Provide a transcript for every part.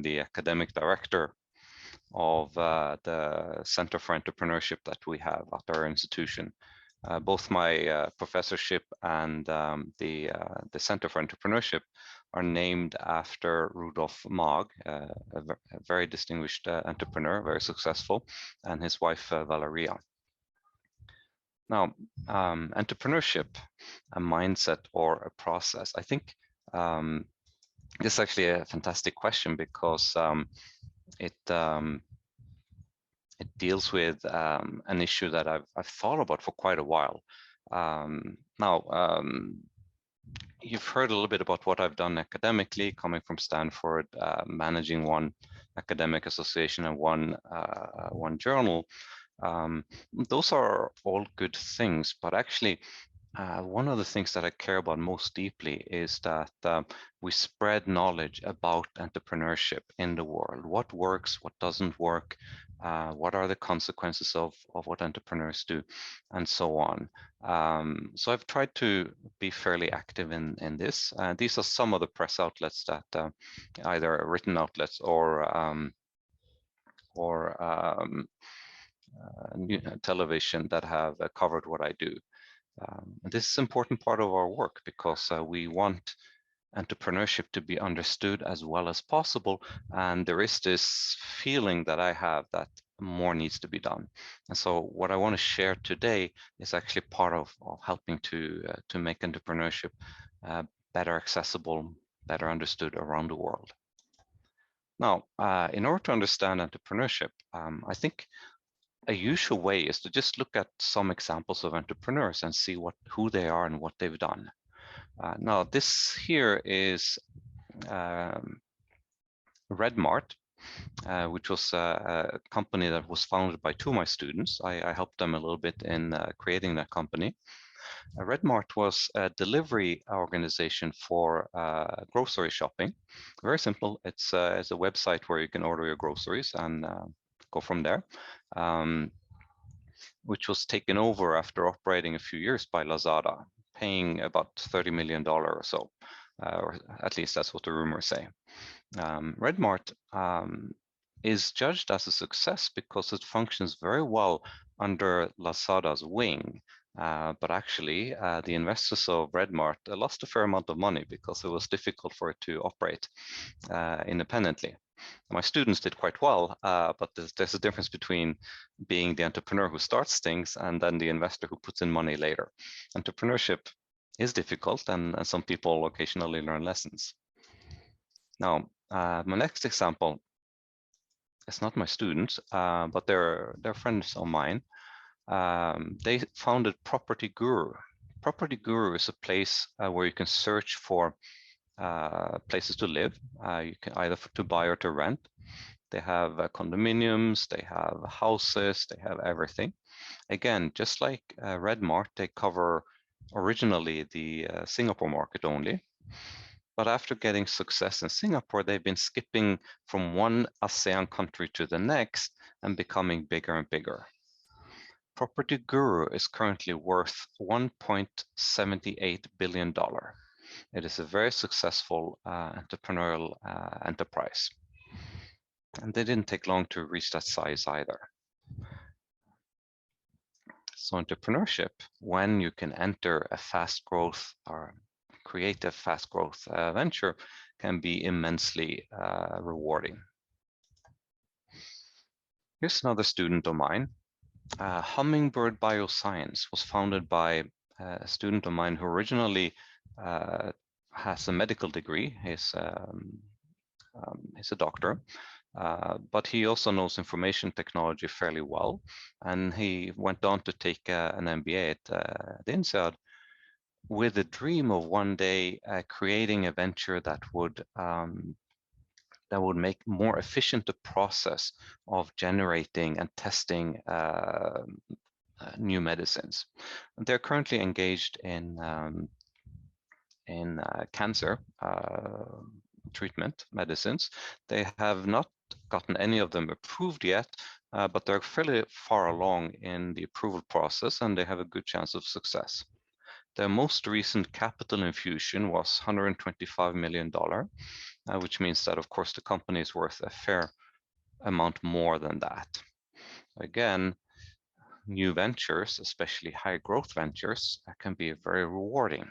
the academic director of the Center for Entrepreneurship that we have at our institution. Both my professorship and the Center for Entrepreneurship are named after Rudolf Maag, a very distinguished entrepreneur, very successful, and his wife Valeria. Now, entrepreneurship, a mindset or a process. I think this is actually a fantastic question because it deals with an issue that I've thought about for quite a while. You've heard a little bit about what I've done academically, coming from Stanford, managing one academic association and one journal. Those are all good things, but actually one of the things that I care about most deeply is that we spread knowledge about entrepreneurship in the world. What works, what doesn't work, what are the consequences of what entrepreneurs do, and so on. So I've tried to be fairly active in this. These are some of the press outlets that either written outlets or television that have covered what I do. This is an important part of our work because we want entrepreneurship to be understood as well as possible, and there is this feeling that I have that more needs to be done. And so what I want to share today is actually part of helping to make entrepreneurship better accessible, better understood around the world. Now, in order to understand entrepreneurship, I think a usual way is to just look at some examples of entrepreneurs and see who they are and what they've done. Now, this here is Red Mart, which was a company that was founded by two of my students. I helped them a little bit in creating that company. Red Mart was a delivery organization for grocery shopping. Very simple. It's a website where you can order your groceries and go from there, which was taken over after operating a few years by Lazada, paying about $30 million or so, or at least that's what the rumors say. Red Mart is judged as a success because it functions very well under Lazada's wing. But actually, the investors of Red Mart lost a fair amount of money because it was difficult for it to operate independently. My students did quite well, but there's a difference between being the entrepreneur who starts things and then the investor who puts in money later. Entrepreneurship is difficult, and some people occasionally learn lessons. Now, my next example is not my students, but they're friends of mine. They founded Property Guru. Property Guru is a place where you can search for places to live. You can either to buy or to rent. They have condominiums, they have houses, they have everything. Again, just like Red Mart, they cover originally the Singapore market only. But after getting success in Singapore, they've been skipping from one ASEAN country to the next and becoming bigger and bigger. Property Guru is currently worth $1.78 billion. It is a very successful entrepreneurial enterprise. And they didn't take long to reach that size either. So entrepreneurship, when you can enter a fast growth or create a fast growth venture, can be immensely rewarding. Here's another student of mine. Hummingbird Bioscience was founded by a student of mine who originally has a medical degree. He's a doctor, but he also knows information technology fairly well. And he went on to take an MBA at INSEAD with the dream of one day creating a venture that would make more efficient the process of generating and testing new medicines. And they're currently engaged in cancer treatment medicines. They have not gotten any of them approved yet, but they're fairly far along in the approval process, and they have a good chance of success. Their most recent capital infusion was $125 million, which means that, of course, the company is worth a fair amount more than that. Again, new ventures, especially high growth ventures, can be very rewarding.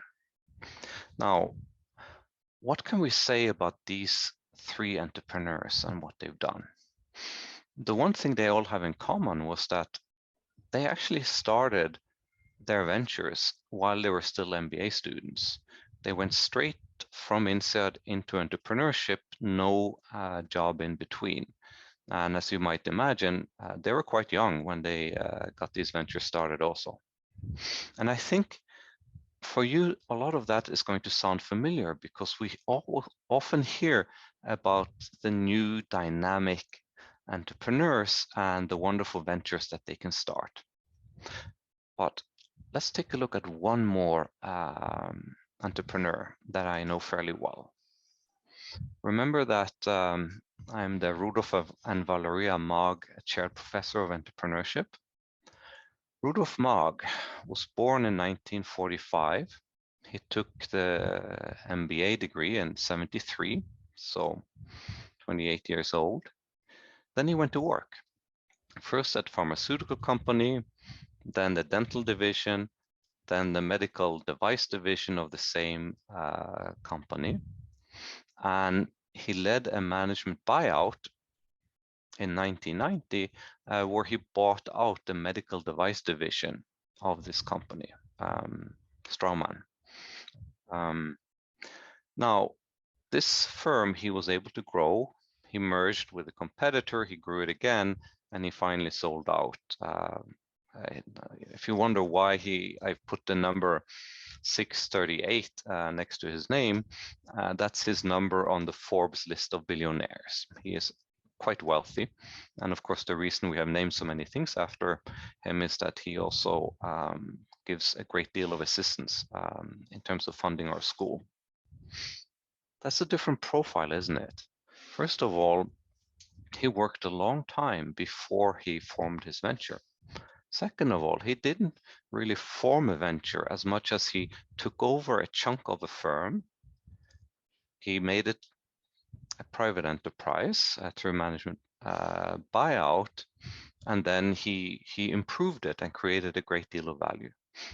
Now, what can we say about these three entrepreneurs and what they've done? The one thing they all have in common was that they actually started their ventures while they were still MBA students. They went straight from INSEAD into entrepreneurship, no job in between. And as you might imagine, they were quite young when they got these ventures started also. And I think for you, a lot of that is going to sound familiar because we often hear about the new dynamic entrepreneurs and the wonderful ventures that they can start. But let's take a look at one more entrepreneur that I know fairly well. Remember that I'm the Rudolf and Valeria Maag Chair Professor of Entrepreneurship. Rudolf Maag was born in 1945. He took the MBA degree in 73, so 28 years old. Then he went to work, first at a pharmaceutical company, then the dental division, then the medical device division of the same company. And he led a management buyout in 1990 where he bought out the medical device division of this company, Straumann. Now, this firm he was able to grow. He merged with a competitor, he grew it again, and he finally sold out. If you wonder why I've put the number 638 next to his name, that's his number on the Forbes list of billionaires. He is quite wealthy. And of course, the reason we have named so many things after him is that he also gives a great deal of assistance in terms of funding our school. That's a different profile, isn't it? First of all, he worked a long time before he formed his venture. Second of all, he didn't really form a venture as much as he took over a chunk of a firm. He made it a private enterprise through management buyout, and then he improved it and created a great deal of value.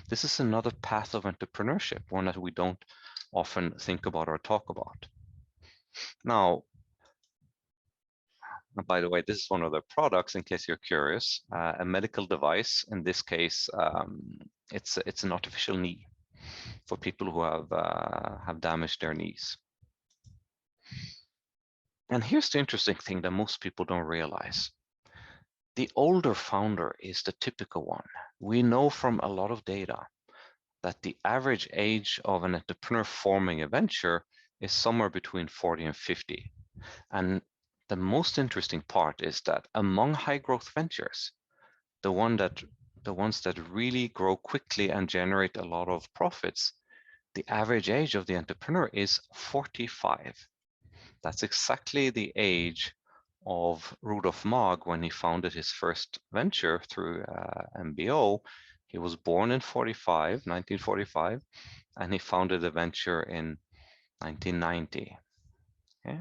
This is another path of entrepreneurship, one that we don't often think about or talk about. Now, by the way, this is one of their products, in case you're curious, a medical device. In this case, it's an artificial knee for people who have damaged their knees. And here's the interesting thing that most people don't realize. The older founder is the typical one. We know from a lot of data that the average age of an entrepreneur forming a venture is somewhere between 40 and 50. And the most interesting part is that among high growth ventures, the ones that really grow quickly and generate a lot of profits, the average age of the entrepreneur is 45. That's exactly the age of Rudolf Maag when he founded his first venture through MBO. He was born in 1945, and he founded the venture in 1990. Okay?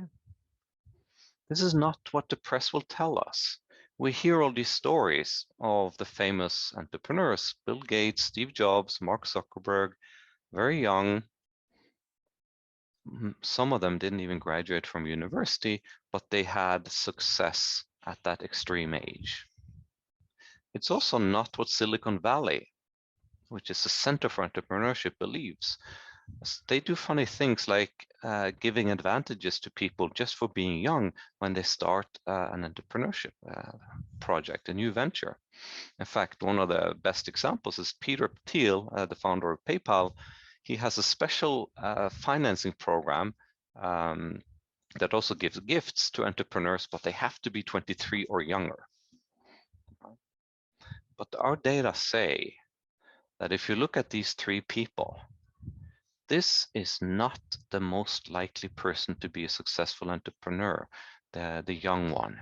This is not what the press will tell us. We hear all these stories of the famous entrepreneurs, Bill Gates, Steve Jobs, Mark Zuckerberg, very young. Some of them didn't even graduate from university, but they had success at that extreme age. It's also not what Silicon Valley, which is the center for entrepreneurship, believes. They do funny things like giving advantages to people just for being young when they start an entrepreneurship project, a new venture. In fact, one of the best examples is Peter Thiel, the founder of PayPal. He has a special financing program that also gives gifts to entrepreneurs, but they have to be 23 or younger. But our data say that if you look at these three people, this is not the most likely person to be a successful entrepreneur, the young one.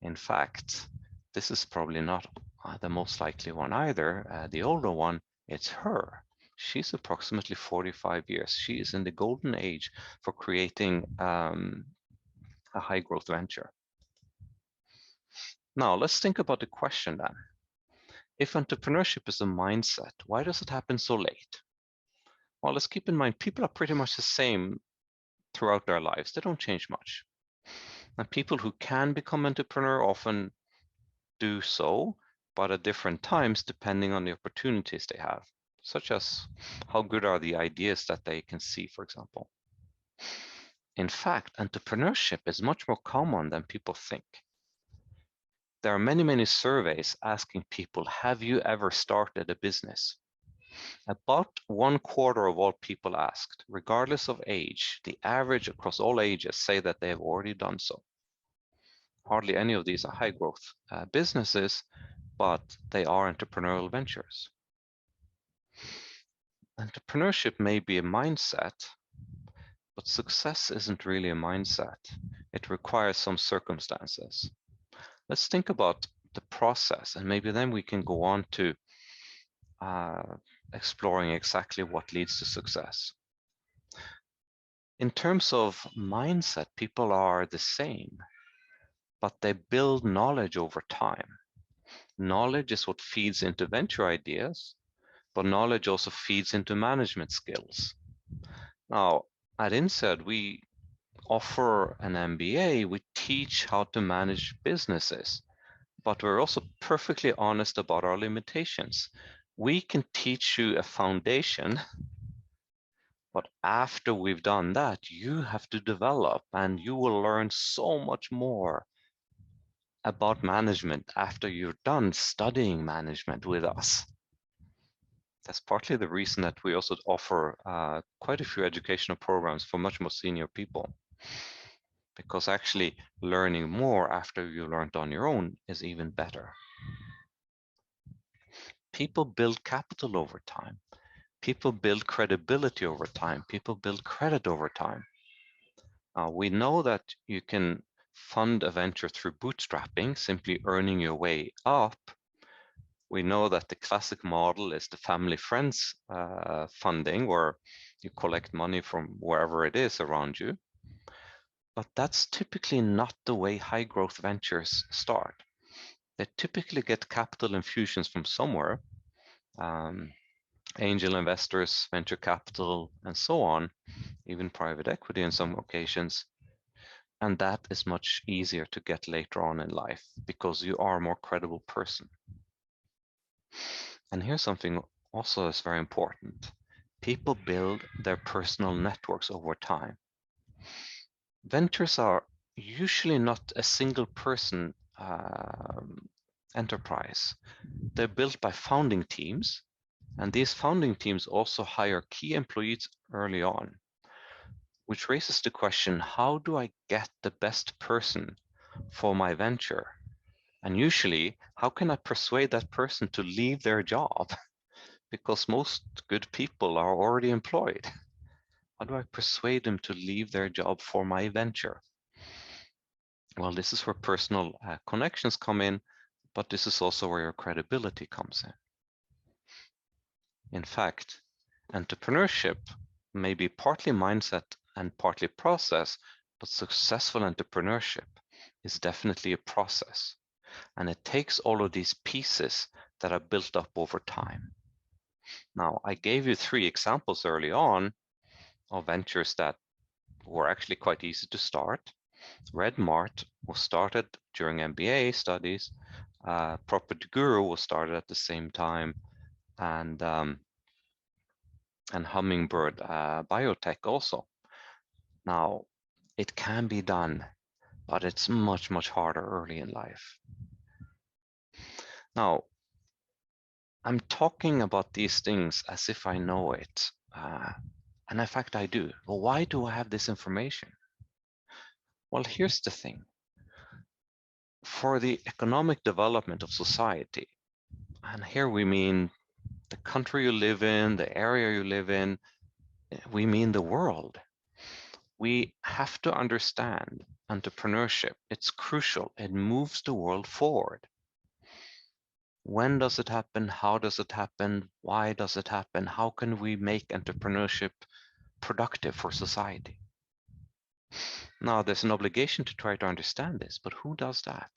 In fact, this is probably not the most likely one either. The older one, it's her. She's approximately 45 years. She is in the golden age for creating a high growth venture. Now, let's think about the question then. If entrepreneurship is a mindset, why does it happen so late? Well, let's keep in mind, people are pretty much the same throughout their lives. They don't change much. And people who can become entrepreneur often do so, but at different times, depending on the opportunities they have, such as how good are the ideas that they can see, for example. In fact, entrepreneurship is much more common than people think. There are many, many surveys asking people, have you ever started a business? About 1/4 of all people asked, regardless of age, the average across all ages say that they have already done so. Hardly any of these are high growth businesses, but they are entrepreneurial ventures. Entrepreneurship may be a mindset, but success isn't really a mindset. It requires some circumstances. Let's think about the process, and maybe then we can go on to exploring exactly what leads to success. In terms of mindset, people are the same, but they build knowledge over time. Knowledge is what feeds into venture ideas, but knowledge also feeds into management skills. Now, at INSEAD, we offer an MBA. We teach how to manage businesses, but we're also perfectly honest about our limitations. We can teach you a foundation, but after we've done that, you have to develop, and you will learn so much more about management after you're done studying management with us. That's partly the reason that we also offer quite a few educational programs for much more senior people, because actually learning more after you learned on your own is even better. People build capital over time. People build credibility over time. People build credit over time. We know that you can fund a venture through bootstrapping, simply earning your way up. We know that the classic model is the family friends funding, where you collect money from wherever it is around you. But that's typically not the way high growth ventures start. They typically get capital infusions from somewhere, angel investors, venture capital, and so on, even private equity in some occasions. And that is much easier to get later on in life because you are a more credible person. And here's something also that's very important. People build their personal networks over time. Ventures are usually not a single person enterprise. They're built by founding teams, and these founding teams also hire key employees early on, which raises the question, how do I get the best person for my venture? And usually, how can I persuade that person to leave their job? Because most good people are already employed. How do I persuade them to leave their job for my venture? Well, this is where personal connections come in, but this is also where your credibility comes in. In fact, entrepreneurship may be partly mindset and partly process, but successful entrepreneurship is definitely a process. And it takes all of these pieces that are built up over time. Now, I gave you 3 examples early on of ventures that were actually quite easy to start. Red Mart was started during MBA studies. Property Guru was started at the same time, and Hummingbird Biotech also. Now, it can be done, but it's much, much harder early in life. Now, I'm talking about these things as if I know it. And in fact, I do. Well, why do I have this information? Well, here's the thing. For the economic development of society, and here we mean the country you live in, the area you live in, we mean the world. We have to understand entrepreneurship. It's crucial. It moves the world forward. When does it happen? How does it happen? Why does it happen? How can we make entrepreneurship productive for society? Now, there's an obligation to try to understand this, but who does that?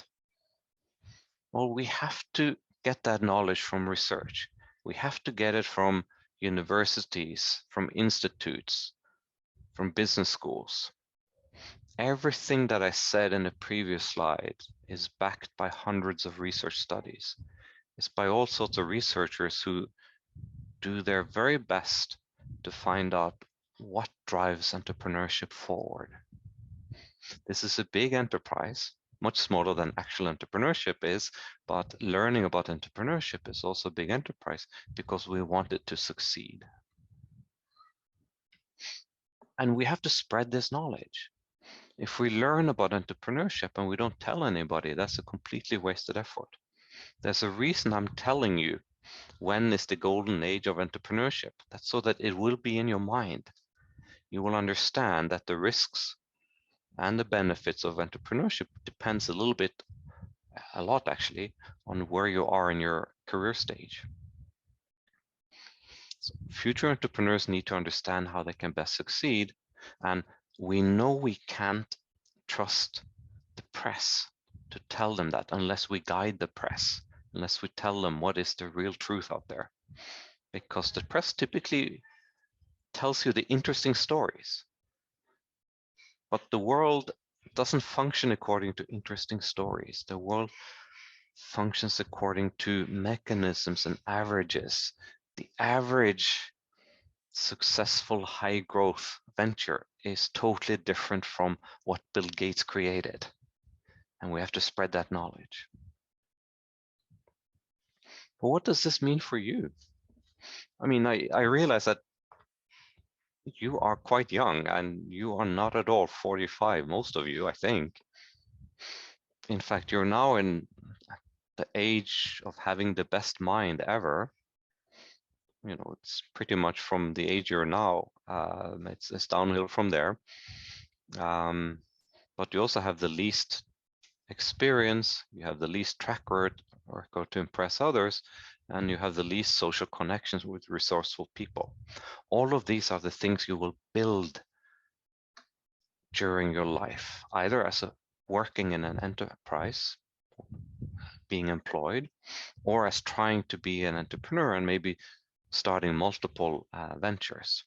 Well, we have to get that knowledge from research. We have to get it from universities, from institutes, from business schools. Everything that I said in the previous slide is backed by hundreds of research studies. It's by all sorts of researchers who do their very best to find out what drives entrepreneurship forward. This is a big enterprise, much smaller than actual entrepreneurship is, but learning about entrepreneurship is also a big enterprise because we want it to succeed. And we have to spread this knowledge. If we learn about entrepreneurship and we don't tell anybody, that's a completely wasted effort. There's a reason I'm telling you when is the golden age of entrepreneurship. That's so that it will be in your mind. You will understand that the risks and the benefits of entrepreneurship depends a lot actually, on where you are in your career stage. So future entrepreneurs need to understand how they can best succeed. And we know we can't trust the press to tell them that unless we guide the press, unless we tell them what is the real truth out there. Because the press typically tells you the interesting stories. But the world doesn't function according to interesting stories. The world functions according to mechanisms and averages. The average successful high growth venture is totally different from what Bill Gates created. And we have to spread that knowledge. But what does this mean for you? I mean, I realize that you are quite young and you are not at all 45, most of you, I think. In fact, you're now in the age of having the best mind ever. You know, it's pretty much from the age you're now, it's downhill from there. But you also have the least experience, you have the least track record to impress others, and you have the least social connections with resourceful people. All of these are the things you will build during your life, either as working in an enterprise, being employed, or as trying to be an entrepreneur and maybe starting multiple ventures.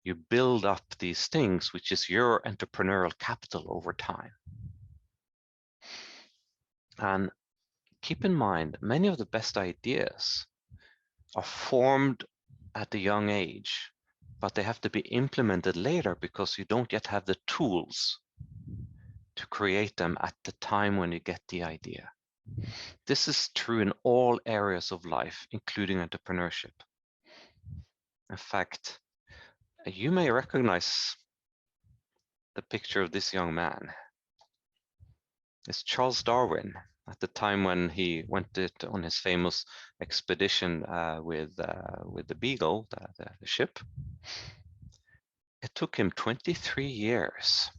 You build up these things, which is your entrepreneurial capital over time. And keep in mind, many of the best ideas are formed at a young age, but they have to be implemented later because you don't yet have the tools to create them at the time when you get the idea. This is true in all areas of life, including entrepreneurship. In fact, you may recognize the picture of this young man. It's Charles Darwin at the time when he went on his famous expedition with the Beagle, the ship. It took him 23 years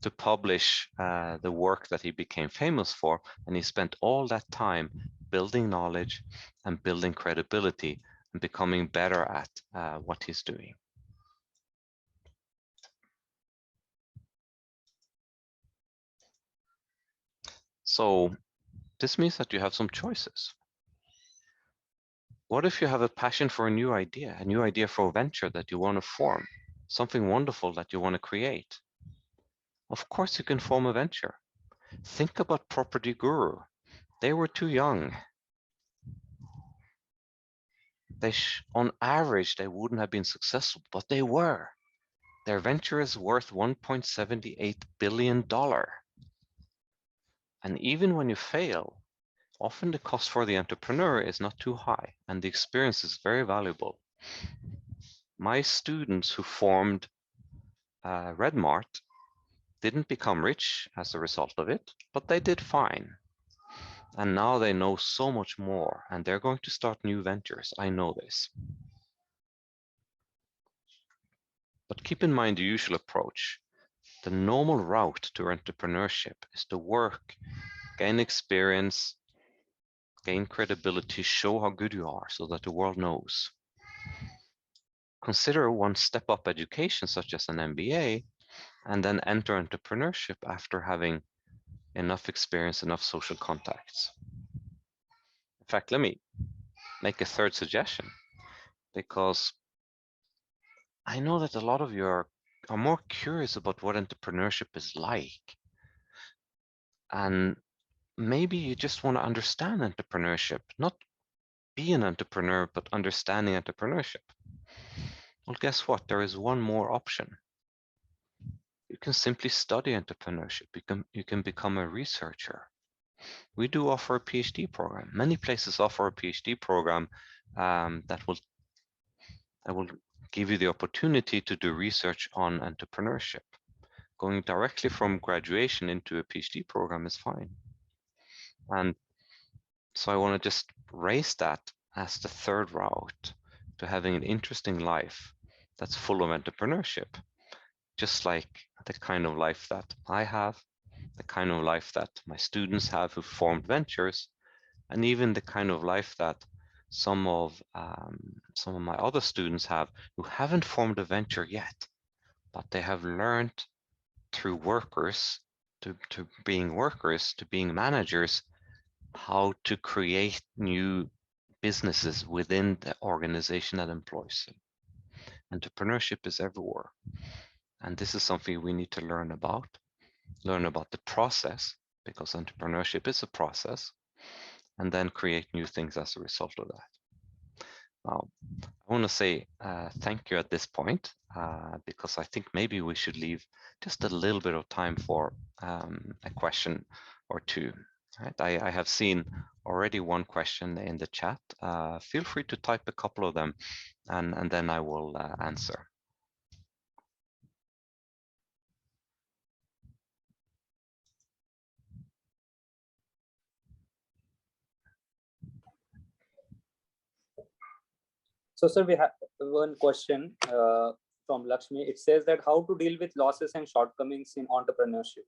to publish the work that he became famous for, and he spent all that time building knowledge and building credibility and becoming better at what he's doing. So this means that you have some choices. What if you have a passion for a new idea for a venture that you want to form, something wonderful that you want to create? Of course you can form a venture. Think about Property Guru. They were too young. On average, they wouldn't have been successful, but they were. Their venture is worth $1.78 billion. And even when you fail, often the cost for the entrepreneur is not too high, and the experience is very valuable. My students who formed Red Mate didn't become rich as a result of it, but they did fine. And now they know so much more, and they're going to start new ventures. I know this. But keep in mind the usual approach. The normal route to entrepreneurship is to work, gain experience, gain credibility, show how good you are so that the world knows. Consider one step up education such as an MBA, and then enter entrepreneurship after having enough experience, enough social contacts. In fact, let me make a third suggestion, because I know that a lot of you are more curious about what entrepreneurship is like. And maybe you just want to understand entrepreneurship, not be an entrepreneur, but understanding entrepreneurship. Well, guess what? There is one more option. You can simply study entrepreneurship. You can become a researcher. We do offer a PhD program. Many places offer a PhD program that will give you the opportunity to do research on entrepreneurship. Going directly from graduation into a PhD program is fine. And so I want to just raise that as the third route to having an interesting life that's full of entrepreneurship, just like the kind of life that I have, the kind of life that my students have who formed ventures, and even the kind of life that some of my other students have who haven't formed a venture yet, but they have learned through workers to being workers, to being managers, how to create new businesses within the organization that employs them. Entrepreneurship is everywhere. And this is something we need to learn about the process, because entrepreneurship is a process, and then create new things as a result of that. Now, I want to say thank you at this point, because I think maybe we should leave just a little bit of time for a question or two. Right? I have seen already one question in the chat. Feel free to type a couple of them, and then I will answer. So, sir, we have one question from Lakshmi. It says that how to deal with losses and shortcomings in entrepreneurship.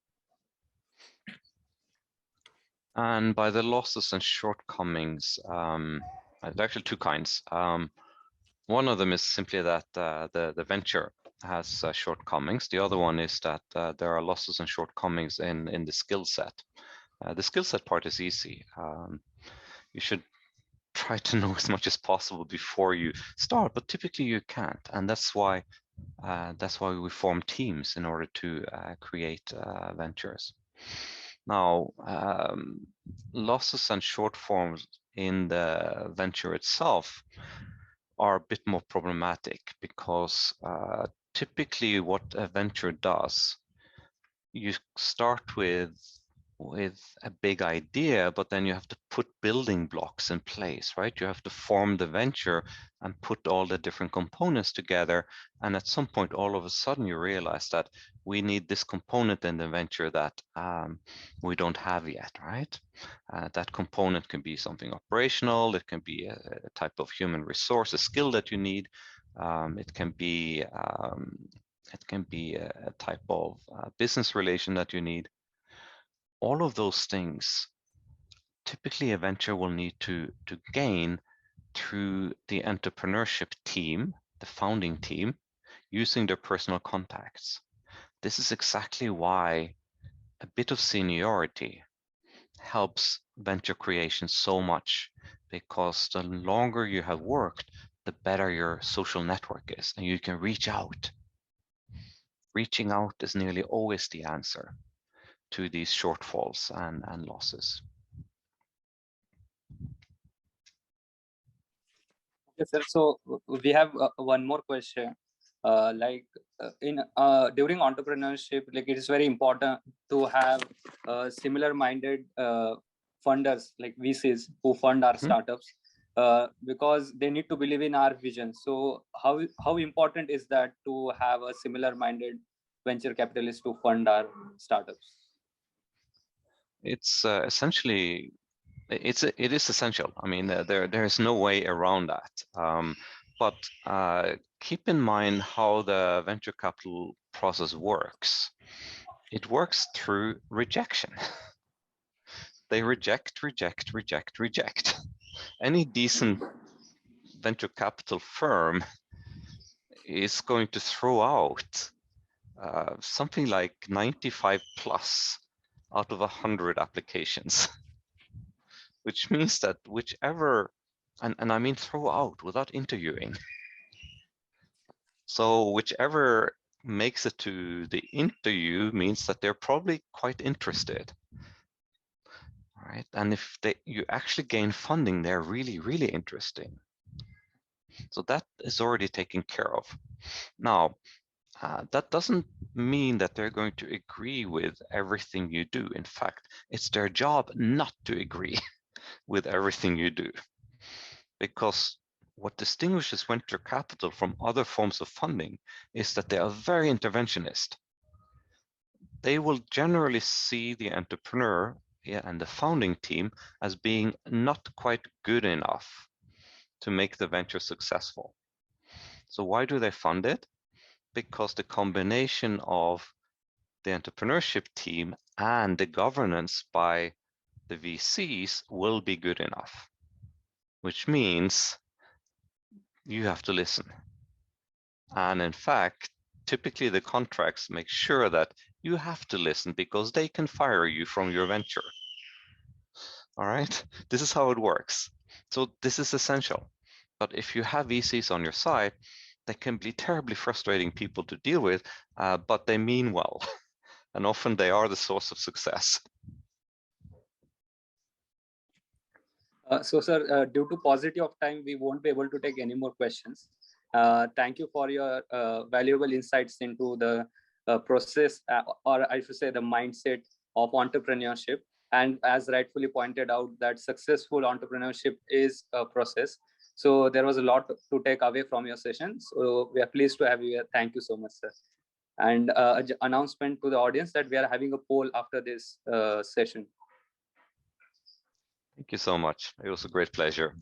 And by the losses and shortcomings, there's actually two kinds. One of them is simply that the venture has shortcomings. The other one is that there are losses and shortcomings in the skill set. The skill set part is easy. You should try to know as much as possible before you start, but typically you can't, and that's why we form teams in order to create ventures. Now, losses and shortfalls in the venture itself are a bit more problematic, because typically what a venture does, you start with a big idea, but then you have to put building blocks in place, right? You have to form the venture and put all the different components together. And at some point, all of a sudden, you realize that we need this component in the venture that we don't have yet, right? That component can be something operational. It can be a type of human resource, a skill that you need. It can be a type of business relation that you need. All of those things, typically a venture will need to gain through the entrepreneurship team, the founding team, using their personal contacts. This is exactly why a bit of seniority helps venture creation so much, because the longer you have worked, the better your social network is, and you can reach out. Reaching out is nearly always the answer to these shortfalls and losses. Okay, sir. So we have one more question. During entrepreneurship, like it is very important to have similar-minded funders like VCs who fund our startups, because they need to believe in our vision. So how important is that to have a similar-minded venture capitalist to fund our startups? It's essentially, it is essential. I mean, there is no way around that. But keep in mind how the venture capital process works. It works through rejection. They reject. Any decent venture capital firm is going to throw out something like 95 plus out of 100 applications, which means that whichever, and I mean throw out without interviewing. So whichever makes it to the interview means that they're probably quite interested. Right? And if you actually gain funding, they're really, really interesting. So that is already taken care of. Now, that doesn't mean that they're going to agree with everything you do. In fact, it's their job not to agree with everything you do. Because what distinguishes venture capital from other forms of funding is that they are very interventionist. They will generally see the entrepreneur and the founding team as being not quite good enough to make the venture successful. So why do they fund it? Because the combination of the entrepreneurship team and the governance by the VCs will be good enough, which means you have to listen. And in fact, typically the contracts make sure that you have to listen because they can fire you from your venture. All right, this is how it works. So this is essential. But if you have VCs on your side, they can be terribly frustrating people to deal with, but they mean well. And often they are the source of success. So, sir, due to paucity of time, we won't be able to take any more questions. Thank you for your valuable insights into the process, or I should say the mindset of entrepreneurship. And as rightfully pointed out, that successful entrepreneurship is a process. So there was a lot to take away from your session. So we are pleased to have you here. Thank you so much, sir. And announcement to the audience that we are having a poll after this session. Thank you so much. It was a great pleasure.